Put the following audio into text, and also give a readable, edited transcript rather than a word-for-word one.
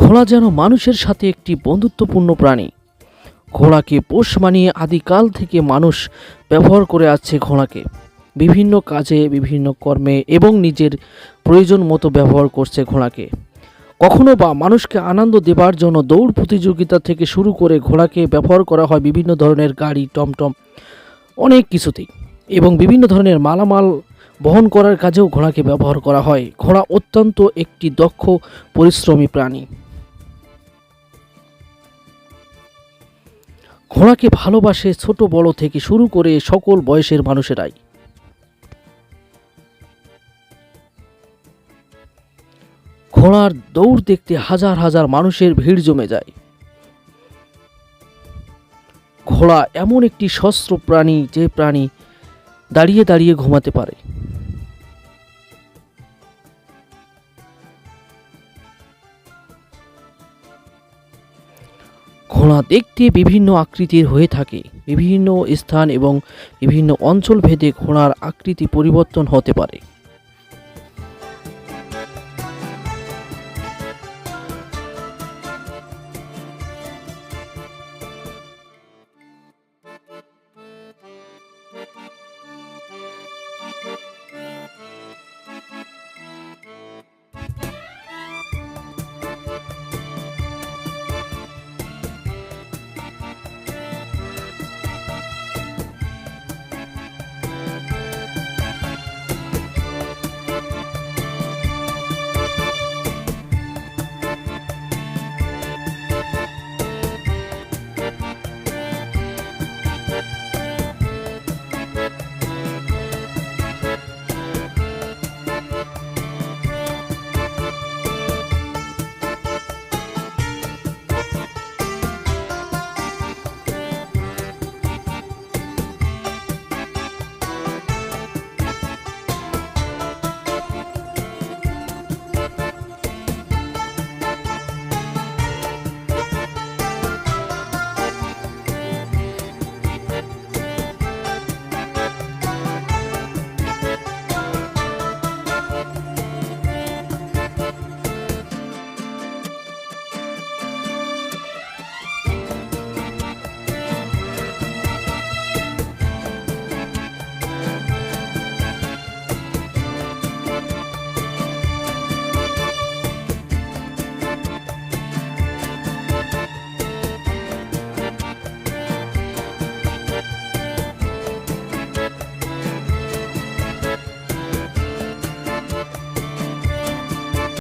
ঘোড়া যেন মানুষের সাথে একটি বন্ধুত্বপূর্ণ প্রাণী। ঘোড়াকে পোষ মানিয়ে আদিকাল থেকে মানুষ ব্যবহার করে আসছে ঘোড়াকে বিভিন্ন কাজে, বিভিন্ন কর্মে এবং নিজের প্রয়োজন মতো ব্যবহার করছে ঘোড়াকে। কখনো বা মানুষকে আনন্দ দেবার জন্য দৌড় প্রতিযোগিতা থেকে শুরু করে ঘোড়াকে ব্যবহার করা হয় বিভিন্ন ধরনের গাড়ি, টমটম, অনেক কিছুতেই, এবং বিভিন্ন ধরনের মালামাল বহন করার কাজেও ঘোড়াকে ব্যবহার করা হয়। ঘোড়া অত্যন্ত একটি দক্ষ পরিশ্রমী প্রাণী। ঘোড়াকে ভালোবাসে ছোট বড় থেকে শুরু করে সকল বয়সের মানুষেরাই। ঘোড়ার দৌড় দেখতে হাজার হাজার মানুষের ভিড় জমে যায়। ঘোড়া এমন একটি সস্ত্র প্রাণী যে প্রাণী দাঁড়িয়ে দাঁড়িয়ে ঘুমাতে পারে। ঘোড়া দেখতে বিভিন্ন আকৃতির হয়ে থাকে। বিভিন্ন স্থান এবং বিভিন্ন অঞ্চল ভেদে ঘোড়ার আকৃতি পরিবর্তন হতে পারে।